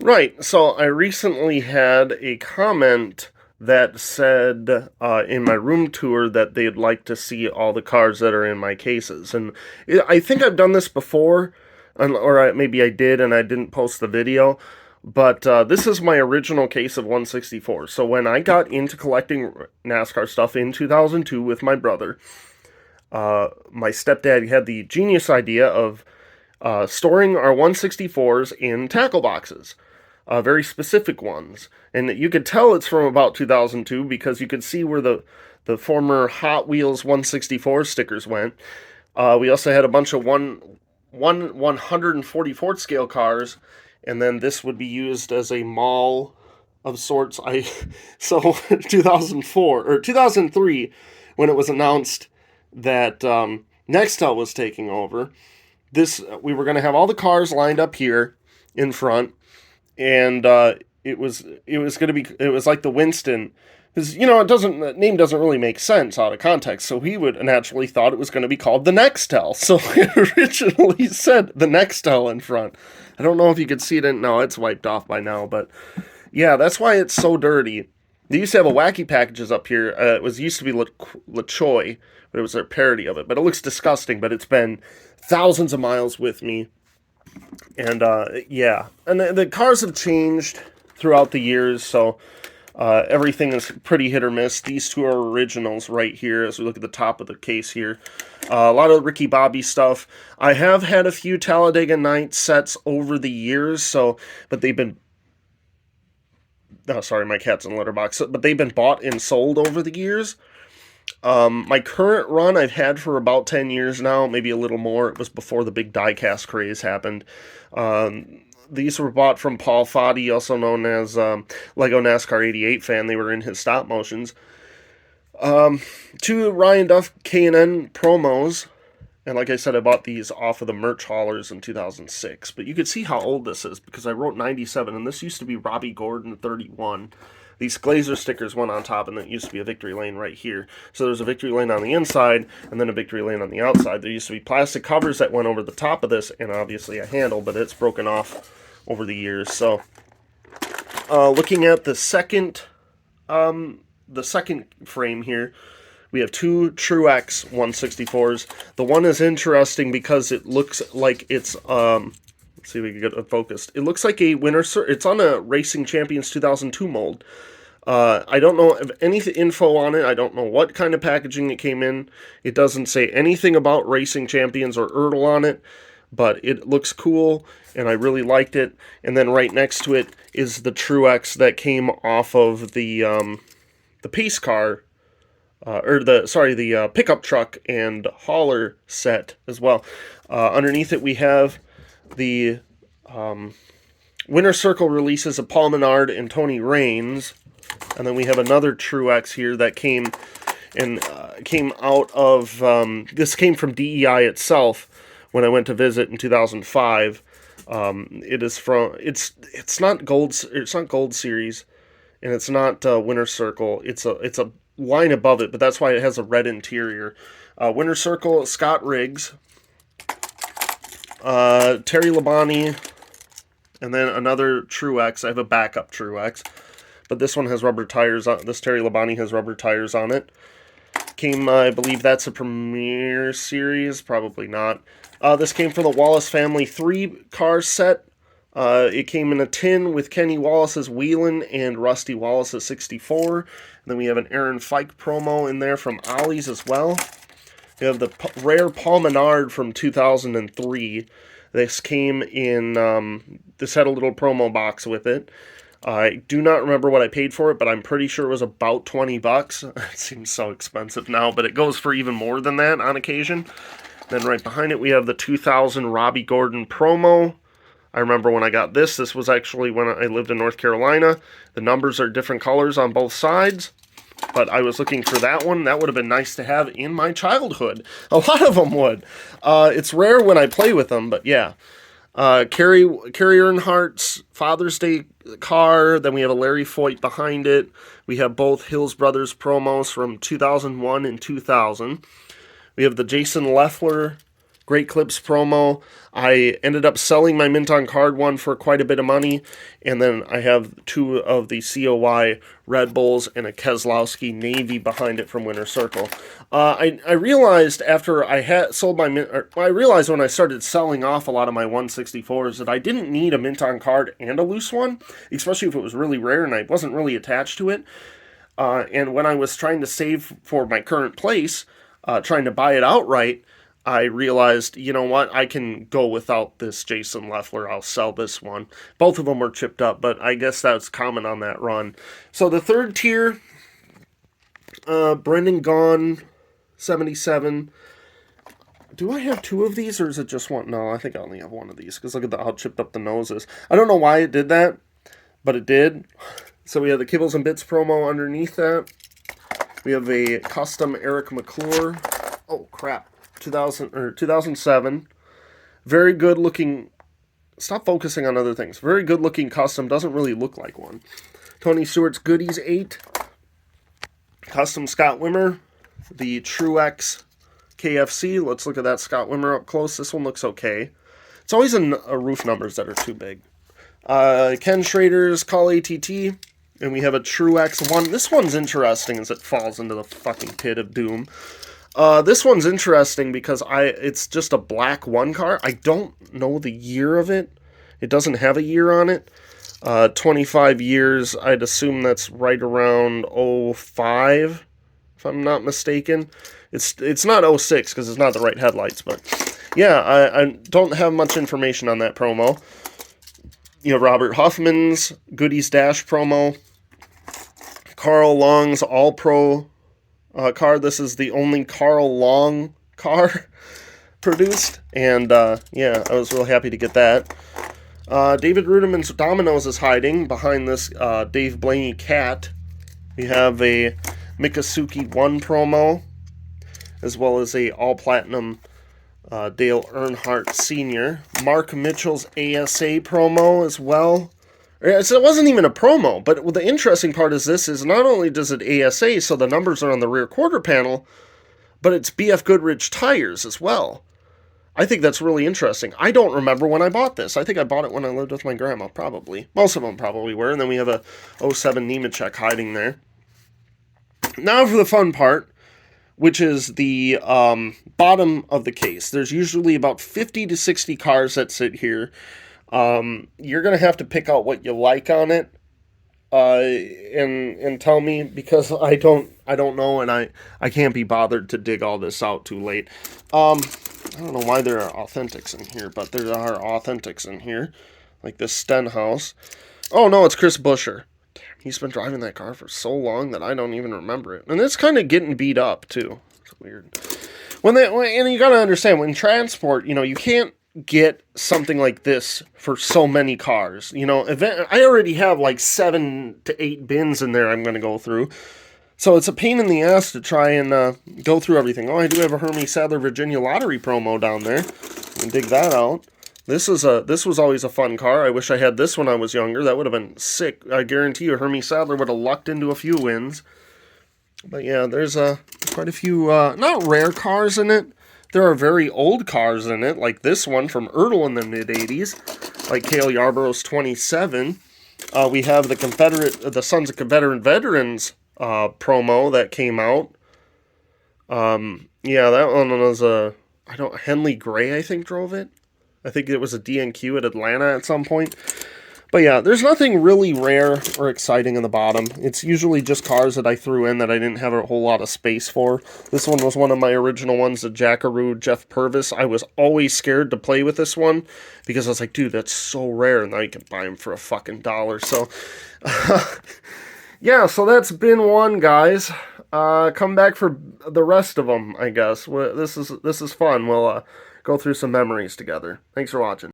Right. So I recently had a comment that said in my room tour that they'd like to see all the cars that are in my cases. And I think I've done this before, maybe I did and I didn't post the video. But this is my original case of 164. So when I got into collecting NASCAR stuff in 2002 with my brother, my stepdad had the genius idea of storing our 164s in tackle boxes, very specific ones. And you could tell it's from about 2002 because you could see where the former Hot Wheels 164 stickers went. We also had a bunch of 144th scale cars, and then this would be used as a mall of sorts. So 2004 or 2003, when it was announced that Nextel was taking over, this we were going to have all the cars lined up here in front, and it was going to be, it was like the Winston, because it doesn't, the name doesn't really make sense out of context. So he would naturally thought it was going to be called the Nextel. So it originally said the Nextel in front. I don't know if you could see it. No, it's wiped off by now, but yeah, that's why it's so dirty. They used to have a wacky packages up here. It was used to be LaChoy, but it was a parody of it. But it looks disgusting. But it's been thousands of miles with me, and yeah, and the cars have changed throughout the years, so everything is pretty hit or miss. These two are originals right here as we look at the top of the case here. A lot of Ricky Bobby stuff. I have had a few Talladega Nights sets over the years, so, but they've been, oh, sorry, my cat's in the litter box, but they've been bought and sold over the years. My current run I've had for about 10 years now, maybe a little more. It was before the big diecast craze happened. These were bought from Paul Foddy, also known as Lego NASCAR 88 fan. They were in his stop motions. Two Ryan Duff K&N promos. And like I said, I bought these off of the merch haulers in 2006. But you could see how old this is because I wrote 97, and this used to be Robbie Gordon 31. These Glazer stickers went on top, and then it used to be a victory lane right here. So there's a victory lane on the inside, and then a victory lane on the outside. There used to be plastic covers that went over the top of this, and obviously a handle, but it's broken off over the years. So looking at the second frame here, we have two Truex 164s. The one is interesting because it looks like it's let's see if we can get it focused. It looks like a winner. It's on a Racing Champions 2002 mold. I don't know any info on it. I don't know what kind of packaging it came in. It doesn't say anything about Racing Champions or Ertl on it, but it looks cool, and I really liked it. And then right next to it is the Truex that came off of the pace car, the pickup truck and hauler set as well. Underneath it, we have the Winter Circle releases of Paul Menard and Tony Raines, and then we have another Truex here that came out of this came from DEI itself when I went to visit in 2005. It is from it's not gold series, and it's not Winter Circle. It's a line above it, but that's why it has a red interior. Winter Circle, Scott Riggs, Terry Labonte, and then another Truex. I have a backup Truex, but this one has rubber tires on. This Terry Labonte has rubber tires on it. Came, I believe that's a Premier Series, probably not. This came from the Wallace family 3-car set. It came in a tin with Kenny Wallace's Wheelin' and Rusty Wallace's 64. And then we have an Aaron Fike promo in there from Ollie's as well. We have the rare Paul Menard from 2003. This came in, this had a little promo box with it. I do not remember what I paid for it, but I'm pretty sure it was about $20. It seems so expensive now, but it goes for even more than that on occasion. Then right behind it, we have the 2000 Robbie Gordon promo. I remember when I got this. This was actually when I lived in North Carolina. The numbers are different colors on both sides, but I was looking for that one. That would have been nice to have in my childhood. A lot of them would. It's rare when I play with them, but yeah. Carrie Earnhardt's Father's Day car. Then we have a Larry Foyt behind it. We have both Hills Brothers promos from 2001 and 2000. We have the Jason Leffler Great Clips promo. I ended up selling my Mint on Card one for quite a bit of money, and then I have 2 of the COY Red Bulls and a Keselowski Navy behind it from Winter Circle. I realized after I had sold my Mint, I realized when I started selling off a lot of my 164s that I didn't need a Mint on Card and a loose one, especially if it was really rare and I wasn't really attached to it. And when I was trying to save for my current place, trying to buy it outright, I realized, you know what, I can go without this Jason Leffler. I'll sell this one. Both of them were chipped up, but I guess that's common on that run. So the third tier, Brendan Gaughan, 77. Do I have 2 of these, or is it just one? No, I think I only have 1 of these, because look at how chipped up the nose is. I don't know why it did that, but it did. So we have the Kibbles and Bits promo underneath that. We have a custom Eric McClure. Oh, crap. 2007. Very good looking. Stop focusing on other things. Very good looking custom. Doesn't really look like one. Tony Stewart's Goodies 8. Custom Scott Wimmer. The Truex KFC. Let's look at that Scott Wimmer up close. This one looks okay. It's always in roof numbers that are too big. Ken Schrader's Call ATT. And we have a Truex 1. This one's interesting as it falls into the fucking pit of doom. This one's interesting because it's just a black 1 car. I don't know the year of it. It doesn't have a year on it. 25 years, I'd assume that's right around 05, if I'm not mistaken. It's not 06 because it's not the right headlights, but yeah, I don't have much information on that promo. You know, Robert Huffman's Goodies Dash promo. Carl Long's All-Pro car. This is the only Carl Long car produced. And, yeah, I was real happy to get that. David Rudiman's Domino's is hiding behind this Dave Blaney cat. We have a Mikasuki 1 promo, as well as a all-platinum Dale Earnhardt Sr. Mark Mitchell's ASA promo as well. So it wasn't even a promo, but the interesting part is this is not only does it ASA, so the numbers are on the rear quarter panel, but it's BF Goodrich tires as well. I think that's really interesting. I don't remember when I bought this. I think I bought it when I lived with my grandma, probably. Most of them probably were, and then we have a 07 Nemechek hiding there. Now for the fun part, which is the bottom of the case. There's usually about 50 to 60 cars that sit here. You're going to have to pick out what you like on it, and tell me, because I don't know, and I can't be bothered to dig all this out too late. I don't know why there are authentics in here, but there are authentics in here, like this Stenhouse. Oh no, it's Chris Buescher. Damn, he's been driving that car for so long that I don't even remember it, and it's kind of getting beat up too. It's weird. And you gotta understand, when transport, you know, you can't get something like this for so many cars. You know, I already have like 7 to 8 bins in there I'm going to go through. So it's a pain in the ass to try and go through everything. Oh, I do have a Hermie Sadler Virginia Lottery promo down there. And dig that out. This was always a fun car. I wish I had this when I was younger. That would have been sick. I guarantee you Hermie Sadler would have lucked into a few wins. But yeah, there's quite a few not rare cars in it. There are very old cars in it, like this one from Ertl in the mid-'80s, like Cale Yarborough's 27. We have the Sons of Confederate Veterans promo that came out. Yeah, that one was Henley Gray, I think, drove it. I think it was a DNQ at Atlanta at some point. But yeah, there's nothing really rare or exciting in the bottom. It's usually just cars that I threw in that I didn't have a whole lot of space for. This one was one of my original ones, the Jackaroo Jeff Purvis. I was always scared to play with this one because I was like, dude, that's so rare. And now you can buy them for a fucking $1. So, yeah, so that's bin 1, guys. Come back for the rest of them, I guess. This is fun. We'll go through some memories together. Thanks for watching.